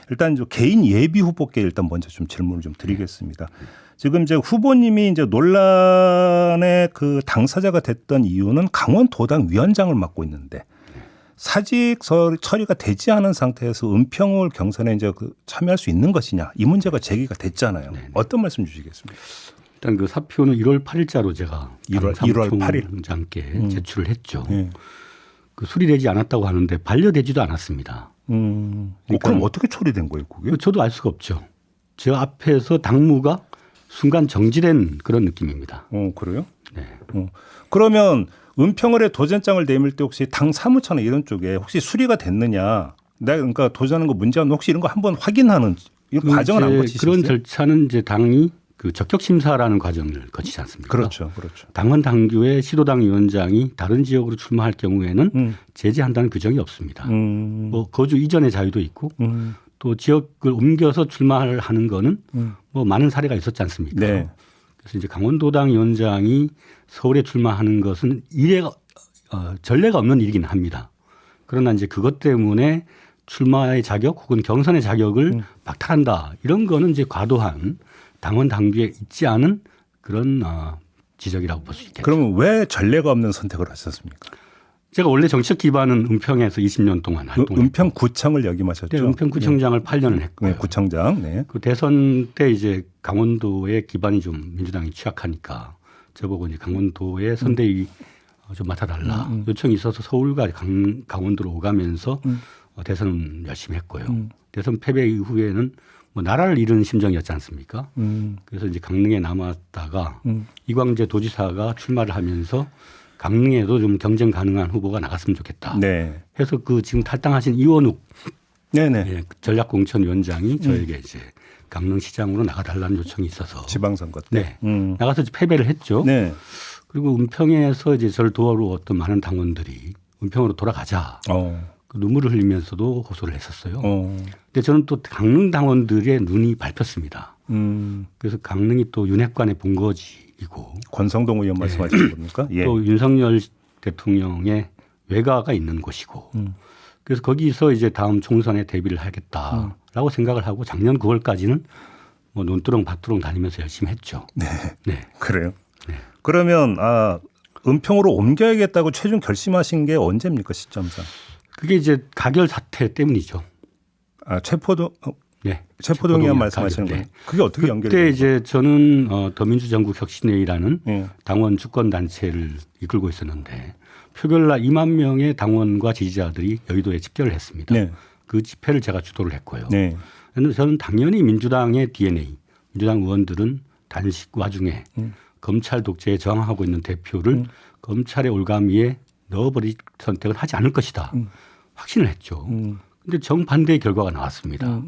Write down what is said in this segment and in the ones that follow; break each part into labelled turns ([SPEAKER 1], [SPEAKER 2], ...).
[SPEAKER 1] 일단 개인 예비 후보께 일단 먼저 좀 질문을 좀 드리겠습니다. 지금 이제 후보님이 이제 논란의 그 당사자가 됐던 이유는 강원도당 위원장을 맡고 있는데 사직 처리가 되지 않은 상태에서 은평을 경선에 이제 참여할 수 있는 것이냐 이 문제가 제기가 됐잖아요.
[SPEAKER 2] 네네.
[SPEAKER 1] 어떤 말씀 주시겠습니까?
[SPEAKER 2] 일단 그 사표는 1월 8일자로 제가
[SPEAKER 1] 1월 8일
[SPEAKER 2] 총장께 제출을 했죠.
[SPEAKER 1] 네.
[SPEAKER 2] 그 수리되지 않았다고 하는데 반려되지도 않았습니다.
[SPEAKER 1] 그럼 어떻게 처리된 거예요, 그게?
[SPEAKER 2] 저도 알 수가 없죠. 저 앞에서 당무가 순간 정지된 그런 느낌입니다.
[SPEAKER 1] 그래요?
[SPEAKER 2] 네.
[SPEAKER 1] 그러면 은평을에 도전장을 내밀 때 혹시 당 사무처나 이런 쪽에 혹시 수리가 됐느냐? 내가 그러니까 도전하는 거 문제는 혹시 이런 거 한번 확인하는 이 과정은 안 거치셨어요?
[SPEAKER 2] 그런 절차는 이제 당이 그 적격 심사라는 과정을 거치지 않습니까?
[SPEAKER 1] 그렇죠, 그렇죠.
[SPEAKER 2] 당원 당규에 시도당 위원장이 다른 지역으로 출마할 경우에는 제재한다는 규정이 없습니다. 뭐 거주 이전의 자유도 있고 또 지역을 옮겨서 출마를 하는 거는 뭐 많은 사례가 있었지 않습니까?
[SPEAKER 1] 네.
[SPEAKER 2] 그래서 이제 강원도당 위원장이 서울에 출마하는 것은 전례가 없는 일이긴 합니다. 그러나 이제 그것 때문에 출마의 자격 혹은 경선의 자격을 박탈한다 이런 거는 이제 과도한 당원 당규에 있지 않은 그런 지적이라고 볼 수 있겠죠.
[SPEAKER 1] 그러면 왜 전례가 없는 선택을 하셨습니까?
[SPEAKER 2] 제가 원래 정치적 기반은 은평에서 20년 동안 활동을
[SPEAKER 1] 은평구청을 역임하셨죠.
[SPEAKER 2] 네, 은평구청장을 8년을 했고요.
[SPEAKER 1] 네, 구청장. 네.
[SPEAKER 2] 그 대선 때 이제 강원도의 기반이 좀 민주당이 취약하니까 저보고 이제 강원도의 선대위 좀 맡아달라 요청이 있어서 서울과 강원도로 오가면서 대선은 열심히 했고요. 대선 패배 이후에는 뭐 나라를 잃은 심정이었지 않습니까? 그래서 이제 강릉에 남았다가 이광재 도지사가 출마를 하면서 강릉에도 좀 경쟁 가능한 후보가 나갔으면 좋겠다.
[SPEAKER 1] 네.
[SPEAKER 2] 해서 그 지금 탈당하신 이원욱
[SPEAKER 1] 네네.
[SPEAKER 2] 전략공천위원장이 저에게 이제 강릉시장으로 나가달라는 요청이 있어서
[SPEAKER 1] 지방선거 때.
[SPEAKER 2] 네. 나가서 이제 패배를 했죠.
[SPEAKER 1] 네.
[SPEAKER 2] 그리고 은평에서 이제 저를 도와주었던 많은 당원들이 은평으로 돌아가자. 그 눈물을 흘리면서도 호소를 했었어요. 근데 저는 또 강릉 당원들의 눈이 밟혔습니다. 그래서 강릉이 또 윤핵관의 본거지이고
[SPEAKER 1] 권성동 의원 말씀하시는 겁니까? 예.
[SPEAKER 2] 또 윤석열 대통령의 외가가 있는 곳이고 그래서 거기서 이제 다음 총선에 대비를 하겠다라고 생각을 하고 작년 9월까지는 뭐 논두렁 밭두렁 다니면서 열심히 했죠.
[SPEAKER 1] 네.
[SPEAKER 2] 네.
[SPEAKER 1] 그래요?
[SPEAKER 2] 네.
[SPEAKER 1] 그러면 은평으로 옮겨야겠다고 최종 결심하신 게 언제입니까, 시점상?
[SPEAKER 2] 그게 이제 가결 사태 때문이죠.
[SPEAKER 1] 체포동
[SPEAKER 2] 네.
[SPEAKER 1] 의원 말씀하시는 거예요?
[SPEAKER 2] 네.
[SPEAKER 1] 그게 어떻게 연결이
[SPEAKER 2] 그때
[SPEAKER 1] 돼요?
[SPEAKER 2] 이제 저는 더민주전국혁신회의라는
[SPEAKER 1] 네.
[SPEAKER 2] 당원 주권 단체를 이끌고 있었는데 표결날 2만 명의 당원과 지지자들이 여의도에 집결을 했습니다.
[SPEAKER 1] 네.
[SPEAKER 2] 그 집회를 제가 주도를 했고요.
[SPEAKER 1] 네.
[SPEAKER 2] 저는 당연히 민주당의 DNA, 민주당 의원들은 단식 와중에 검찰 독재에 저항하고 있는 대표를 검찰의 올가미에 넣어버릴 선택을 하지 않을 것이다. 확신을 했죠. 그런데 정반대의 결과가 나왔습니다.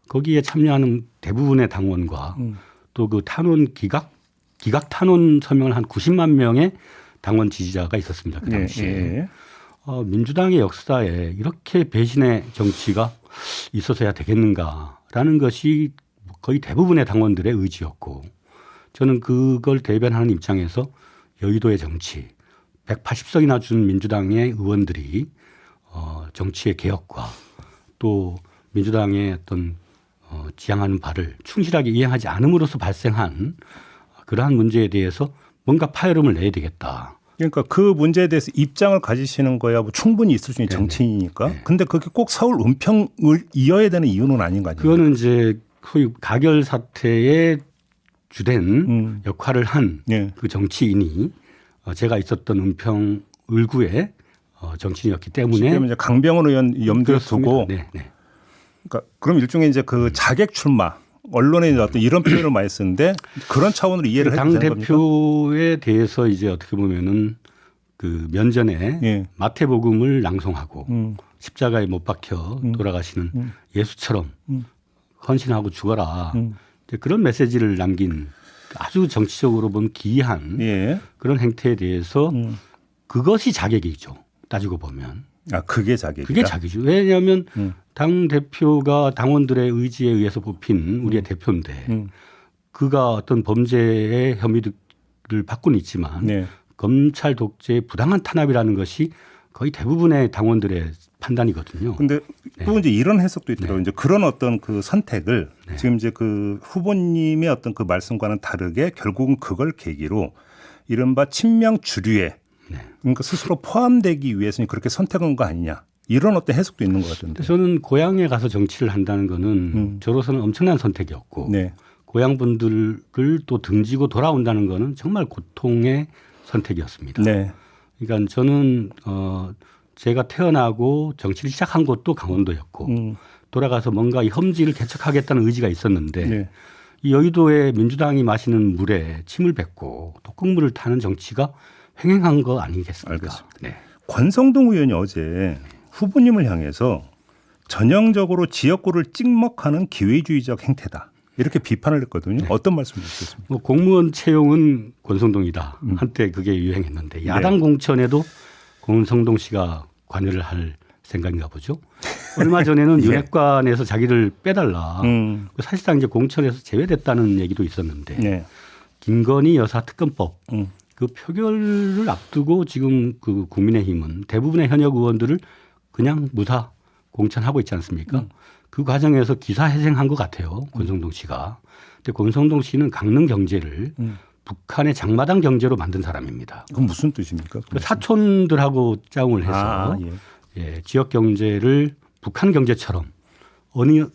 [SPEAKER 2] 거기에 참여하는 대부분의 당원과 또 그 탄원 기각 탄원 서명을 한 90만 명의 당원 지지자가 있었습니다. 그 당시에.
[SPEAKER 1] 예.
[SPEAKER 2] 민주당의 역사에 이렇게 배신의 정치가 있어서야 되겠는가라는 것이 거의 대부분의 당원들의 의지였고 저는 그걸 대변하는 입장에서 여의도의 정치 180석이나 준 민주당의 의원들이 정치의 개혁과 또 민주당의 어떤 지향하는 바를 충실하게 이행하지 않음으로써 발생한 그러한 문제에 대해서 뭔가 파열음을 내야 되겠다.
[SPEAKER 1] 그러니까 그 문제에 대해서 입장을 가지시는 거야 뭐 충분히 있을 수 있는 정치인이니까.
[SPEAKER 2] 네.
[SPEAKER 1] 근데 그게 꼭 서울 은평을 이어야 되는 이유는 아닌 거 아니에요?
[SPEAKER 2] 그거는 이제 소위 가결 사태에 주된 역할을 한 그 정치인이 제가 있었던 은평 을구의 정치인이었기 때문에
[SPEAKER 1] 그러면 이제 강병원 의원 염두에 두고
[SPEAKER 2] 네, 네.
[SPEAKER 1] 그러니까 그럼 일종의 이제 그 자객 출마 언론에 어떤 이런 표현을 많이 쓰는데 그런 차원으로 이해를 해도
[SPEAKER 2] 당
[SPEAKER 1] 되는 겁니까?
[SPEAKER 2] 대표에 대해서 이제 어떻게 보면은 그 면전에
[SPEAKER 1] 예.
[SPEAKER 2] 마태복음을 낭송하고 십자가에 못 박혀 돌아가시는 예수처럼 헌신하고 죽어라. 이제 그런 메시지를 남긴 아주 정치적으로 보면 기이한
[SPEAKER 1] 예.
[SPEAKER 2] 그런 행태에 대해서 그것이 자객이죠. 따지고 보면.
[SPEAKER 1] 그게 자객이다.
[SPEAKER 2] 그게 자객이죠. 왜냐하면 당 대표가 당원들의 의지에 의해서 뽑힌 우리의 대표인데 그가 어떤 범죄의 혐의를 받고는 있지만
[SPEAKER 1] 네.
[SPEAKER 2] 검찰 독재의 부당한 탄압이라는 것이 거의 대부분의 당원들의 판단이거든요.
[SPEAKER 1] 근데 또 이제 이런 해석도 있더라고요. 이제 그런 어떤 그 선택을
[SPEAKER 2] 네.
[SPEAKER 1] 지금 이제 그 후보님의 어떤 그 말씀과는 다르게 결국은 그걸 계기로 이른바 친명 주류에
[SPEAKER 2] 네.
[SPEAKER 1] 그러니까 스스로 포함되기 위해서는 그렇게 선택한 거 아니냐. 이런 어떤 해석도 있는 것 같은데.
[SPEAKER 2] 저는 고향에 가서 정치를 한다는 거는 저로서는 엄청난 선택이었고
[SPEAKER 1] 네.
[SPEAKER 2] 고향 분들을 또 등지고 돌아온다는 거는 정말 고통의 선택이었습니다.
[SPEAKER 1] 네.
[SPEAKER 2] 그러니까 저는 제가 태어나고 정치를 시작한 곳도 강원도였고 돌아가서 뭔가 이 험지를 개척하겠다는 의지가 있었는데
[SPEAKER 1] 네.
[SPEAKER 2] 이 여의도에 민주당이 마시는 물에 침을 뱉고 독극물을 타는 정치가 횡행한 거 아니겠습니까?
[SPEAKER 1] 알겠습니다.
[SPEAKER 2] 네.
[SPEAKER 1] 권성동 의원이 어제 후보님을 향해서 전형적으로 지역구를 찍먹하는 기회주의적 행태다. 이렇게 비판을 했거든요.
[SPEAKER 2] 네.
[SPEAKER 1] 어떤 말씀 주셨습니까?
[SPEAKER 2] 뭐 공무원 채용은 권성동이다. 한때 그게 유행했는데 야당 공천에도 권성동 씨가 관여를 할 생각인가 보죠. 얼마 전에는
[SPEAKER 1] 예.
[SPEAKER 2] 윤핵관에서 자기를 빼달라. 사실상 이제 공천에서 제외됐다는 얘기도 있었는데
[SPEAKER 1] 네.
[SPEAKER 2] 김건희 여사 특검법
[SPEAKER 1] 음.
[SPEAKER 2] 그 표결을 앞두고 지금 그 국민의힘은 대부분의 현역 의원들을 그냥 무사 공천하고 있지 않습니까? 그 과정에서 기사회생한 것 같아요. 권성동 씨가. 근데 권성동 씨는 강릉 경제를 북한의 장마당 경제로 만든 사람입니다.
[SPEAKER 1] 그건 무슨 뜻입니까?
[SPEAKER 2] 그 사촌들하고 짜웅을 해서
[SPEAKER 1] 아,
[SPEAKER 2] 예, 지역 경제를 북한 경제처럼 어느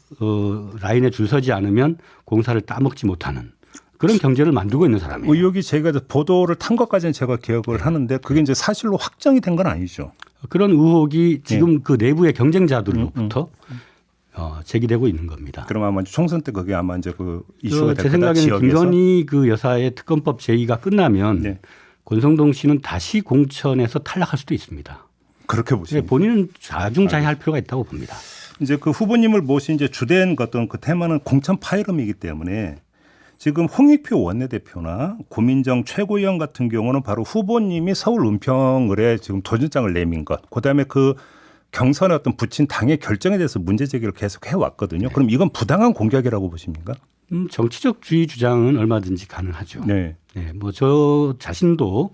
[SPEAKER 2] 라인에 줄 서지 않으면 공사를 따먹지 못하는 그런 경제를 만들고 있는 사람이에요.
[SPEAKER 1] 의혹이 제가 보도를 탄 것까지는 제가 기억을 하는데 그게 이제 사실로 확정이 된 건 아니죠.
[SPEAKER 2] 그런 의혹이 지금 그 내부의 경쟁자들로부터 제기되고 있는 겁니다.
[SPEAKER 1] 그럼 아마 총선 때 그게 아마 이제 그 이슈가 될
[SPEAKER 2] 제
[SPEAKER 1] 거다.
[SPEAKER 2] 생각에는
[SPEAKER 1] 지역에서.
[SPEAKER 2] 김건희 그 여사의 특검법 제의가 끝나면
[SPEAKER 1] 네.
[SPEAKER 2] 권성동 씨는 다시 공천에서 탈락할 수도 있습니다.
[SPEAKER 1] 그렇게 보시면
[SPEAKER 2] 본인은 자중자애할 필요가 있다고 봅니다.
[SPEAKER 1] 이제 그 후보님을 모신 이제 주된 어떤 그 테마는 공천 파이럼이기 때문에 지금 홍익표 원내대표나 고민정 최고위원 같은 경우는 바로 후보님이 서울 은평을에 지금 도전장을 내민 것, 그다음에 그 경선에 어떤 붙인 당의 결정에 대해서 문제 제기를 계속 해왔거든요. 그럼 이건 부당한 공격이라고 보십니까?
[SPEAKER 2] 정치적 주의 주장은 얼마든지 가능하죠.
[SPEAKER 1] 네.
[SPEAKER 2] 네, 뭐 저 자신도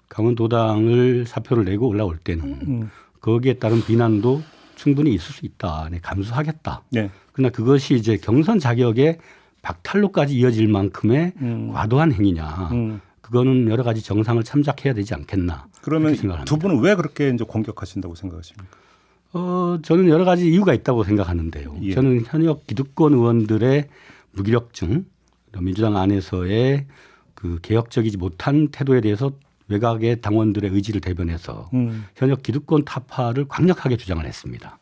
[SPEAKER 2] 강원도당을 사표를 내고 올라올 때는 거기에 따른 비난도 충분히 있을 수 있다. 네, 감수하겠다.
[SPEAKER 1] 네.
[SPEAKER 2] 그러나 그것이 이제 경선 자격에 박탈로까지 이어질 만큼의 과도한 행위냐. 그거는 여러 가지 정상을 참작해야 되지 않겠나.
[SPEAKER 1] 그러면
[SPEAKER 2] 생각합니다.
[SPEAKER 1] 두 분은 왜 그렇게 이제 공격하신다고 생각하십니까?
[SPEAKER 2] 저는 여러 가지 이유가 있다고 생각하는데요.
[SPEAKER 1] 예.
[SPEAKER 2] 저는 현역 기득권 의원들의 무기력증, 민주당 안에서의 그 개혁적이지 못한 태도에 대해서 외곽의 당원들의 의지를 대변해서 현역 기득권 타파를 강력하게 주장을 했습니다.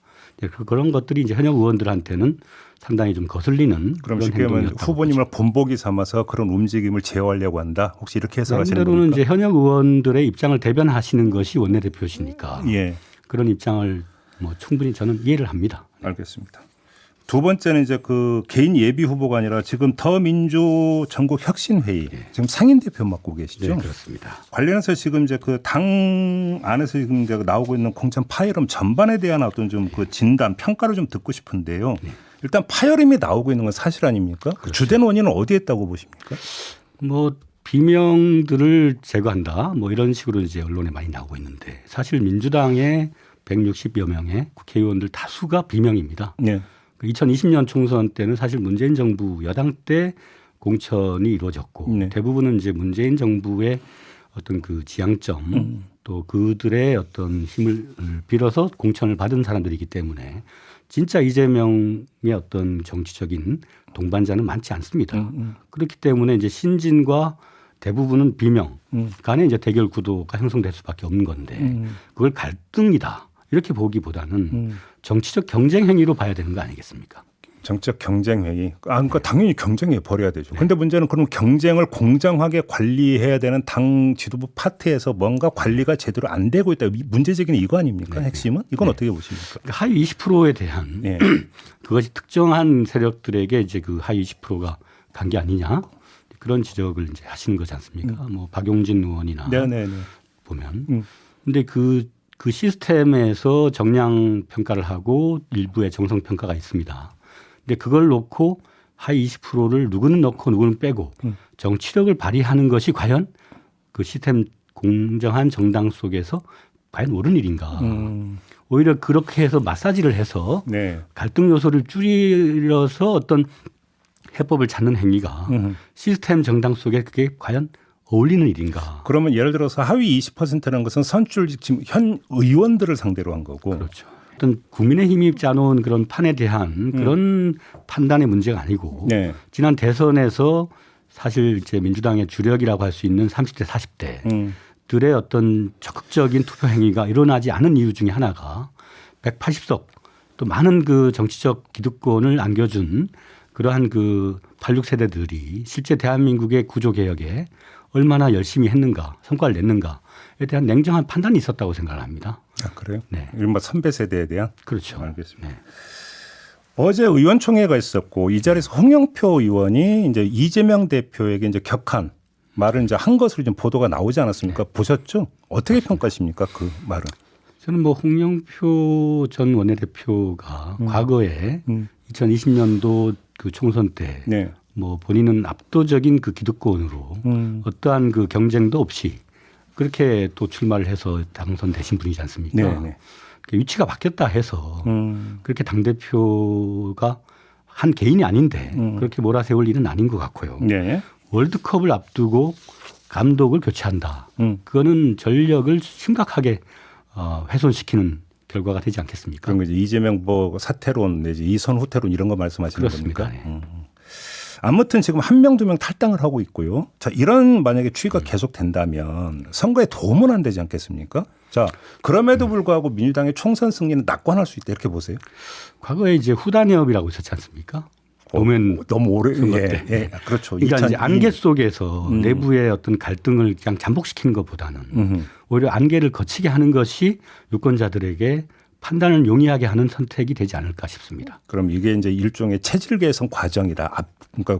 [SPEAKER 2] 그런 것들이 이제 현역 의원들한테는 상당히 좀 거슬리는
[SPEAKER 1] 그럼
[SPEAKER 2] 그런
[SPEAKER 1] 쉽게 말하면
[SPEAKER 2] 행동이었다고
[SPEAKER 1] 후보님을 본보기 삼아서 그런 움직임을 제어하려고 한다. 혹시 이렇게 해석하시는
[SPEAKER 2] 나름대로는
[SPEAKER 1] 겁니까?
[SPEAKER 2] 이제 현역 의원들의 입장을 대변하시는 것이 원내대표시니까
[SPEAKER 1] 예,
[SPEAKER 2] 그런 입장을 뭐 충분히 저는 이해를 합니다.
[SPEAKER 1] 알겠습니다. 두 번째는 이제 그 개인 예비 후보가 아니라 지금 더민주 전국 혁신회의 지금 상임 대표 맡고 계시죠?
[SPEAKER 2] 네, 그렇습니다.
[SPEAKER 1] 관련해서 지금 이제 그 당 안에서 지금 이제 나오고 있는 공천 파열음 전반에 대한 어떤 좀 그 진단 평가를 좀 듣고 싶은데요. 일단 파열음이 나오고 있는 건 사실 아닙니까? 그 주된 원인은 어디에 있다고 보십니까?
[SPEAKER 2] 뭐 비명들을 제거한다 뭐 이런 식으로 이제 언론에 많이 나오고 있는데 사실 민주당의 160여 명의 국회의원들 다수가 비명입니다.
[SPEAKER 1] 네.
[SPEAKER 2] 2020년 총선 때는 사실 문재인 정부 여당 때 공천이 이루어졌고
[SPEAKER 1] 네.
[SPEAKER 2] 대부분은 이제 문재인 정부의 어떤 그 지향점 또 그들의 어떤 힘을 빌어서 공천을 받은 사람들이기 때문에 진짜 이재명의 어떤 정치적인 동반자는 많지 않습니다. 그렇기 때문에 이제 신진과 대부분은 비명 간에 이제 대결 구도가 형성될 수밖에 없는 건데 그걸 갈등이다. 이렇게 보기보다는 정치적 경쟁 행위로 봐야 되는 거 아니겠습니까?
[SPEAKER 1] 정책 경쟁 회의. 그러니까 당연히 경쟁해 버려야 되죠. 그런데 문제는 그럼 경쟁을 공정하게 관리해야 되는 당 지도부 파트에서 뭔가 관리가 제대로 안 되고 있다. 문제 제기는 이거 아닙니까? 핵심은 이건 어떻게 보십니까?
[SPEAKER 2] 하위 20%에 대한
[SPEAKER 1] 네.
[SPEAKER 2] 그것이 특정한 세력들에게 이제 그 하위 20%가 간 게 아니냐 그런 지적을 이제 하시는 거지 않습니까? 뭐 박용진 의원이나
[SPEAKER 1] 네네네.
[SPEAKER 2] 보면. 근데 그 시스템에서 정량 평가를 하고 일부의 정성 평가가 있습니다. 근데 그걸 놓고 하위 20%를 누구는 넣고 누구는 빼고 정치력을 발휘하는 것이 과연 그 시스템 공정한 정당 속에서 과연 옳은 일인가. 오히려 그렇게 해서 마사지를 해서
[SPEAKER 1] 네.
[SPEAKER 2] 갈등 요소를 줄여서 어떤 해법을 찾는 행위가 시스템 정당 속에 그게 과연 어울리는 일인가?
[SPEAKER 1] 그러면 예를 들어서 하위 20%라는 것은 선출 지금 현 의원들을 상대로 한 거고.
[SPEAKER 2] 그렇죠. 어떤 국민의힘이 짜놓은 그런 판에 대한 그런 판단의 문제가 아니고
[SPEAKER 1] 네.
[SPEAKER 2] 지난 대선에서 사실 이제 민주당의 주력이라고 할 수 있는 30대 40대들의 어떤 적극적인 투표 행위가 일어나지 않은 이유 중에 하나가 180석 또 많은 그 정치적 기득권을 안겨준 그러한 그 86세대들이 실제 대한민국의 구조 개혁에 얼마나 열심히 했는가, 성과를 냈는가에 대한 냉정한 판단이 있었다고 생각을 합니다.
[SPEAKER 1] 아, 그래요?
[SPEAKER 2] 네.
[SPEAKER 1] 이른바 선배 세대에 대한?
[SPEAKER 2] 그렇죠.
[SPEAKER 1] 알겠습니다.
[SPEAKER 2] 네.
[SPEAKER 1] 어제 의원총회가 있었고 이 자리에서 홍영표 의원이 이제 이재명 대표에게 이제 격한 말을 이제 한 것으로 좀 보도가 나오지 않았습니까? 보셨죠? 어떻게 평가하십니까? 그 말은?
[SPEAKER 2] 저는 뭐 홍영표 전 원내대표가 과거에 2020년도 그 총선 때
[SPEAKER 1] 네.
[SPEAKER 2] 뭐 본인은 압도적인 그 기득권으로 어떠한 그 경쟁도 없이 그렇게 또 출마를 해서 당선되신 분이지 않습니까?
[SPEAKER 1] 네, 네.
[SPEAKER 2] 위치가 바뀌었다 해서 그렇게 당대표가 한 개인이 아닌데 그렇게 몰아세울 일은 아닌 것 같고요.
[SPEAKER 1] 네.
[SPEAKER 2] 월드컵을 앞두고 감독을 교체한다. 그거는 전력을 심각하게 훼손시키는 결과가 되지 않겠습니까?
[SPEAKER 1] 그럼 이제 이재명 뭐 사퇴론 내지 이선 후퇴론 이런 거 말씀하시는
[SPEAKER 2] 그렇습니다.
[SPEAKER 1] 겁니까?
[SPEAKER 2] 네.
[SPEAKER 1] 아무튼 지금 한 명 두 명 탈당을 하고 있고요. 자, 이런 만약에 추이가 계속된다면 선거에 도움은 안 되지 않겠습니까? 자, 그럼에도 불구하고 민주당의 총선 승리는 낙관할 수 있다 이렇게 보세요.
[SPEAKER 2] 과거에 이제 후단협이라고 있었지 않습니까? 노무현
[SPEAKER 1] 너무 오래
[SPEAKER 2] 선거
[SPEAKER 1] 예,
[SPEAKER 2] 때.
[SPEAKER 1] 예, 그렇죠.
[SPEAKER 2] 그러니까 이제
[SPEAKER 1] 2002.
[SPEAKER 2] 안개 속에서 내부의 어떤 갈등을 그냥 잠복시키는 것보다는 오히려 안개를 거치게 하는 것이 유권자들에게 판단을 용이하게 하는 선택이 되지 않을까 싶습니다.
[SPEAKER 1] 그럼 이게 이제 일종의 체질 개선 과정이다. 그러니까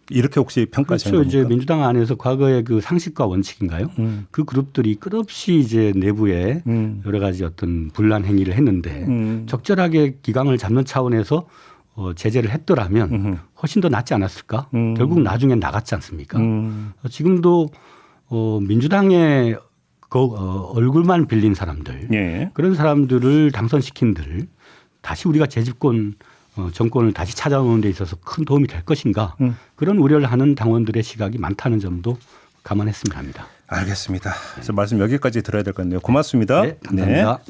[SPEAKER 1] 이렇게 혹시 평가하시는
[SPEAKER 2] 그렇죠. 이제
[SPEAKER 1] 겁니까?
[SPEAKER 2] 민주당 안에서 과거의 그 상식과 원칙인가요? 그 그룹들이 끝없이 이제 내부에 여러 가지 어떤 분란 행위를 했는데 적절하게 기강을 잡는 차원에서 제재를 했더라면 훨씬 더 낫지 않았을까? 결국 나중엔 나갔지 않습니까? 지금도 민주당의 얼굴만 빌린 사람들
[SPEAKER 1] 예.
[SPEAKER 2] 그런 사람들을 당선시킨들 다시 우리가 재집권 정권을 다시 찾아오는 데 있어서 큰 도움이 될 것인가 그런 우려를 하는 당원들의 시각이 많다는 점도 감안했으면 합니다.
[SPEAKER 1] 알겠습니다. 그래서 말씀 여기까지 들어야 될 것 같네요. 고맙습니다.
[SPEAKER 2] 네, 감사합니다.
[SPEAKER 1] 네.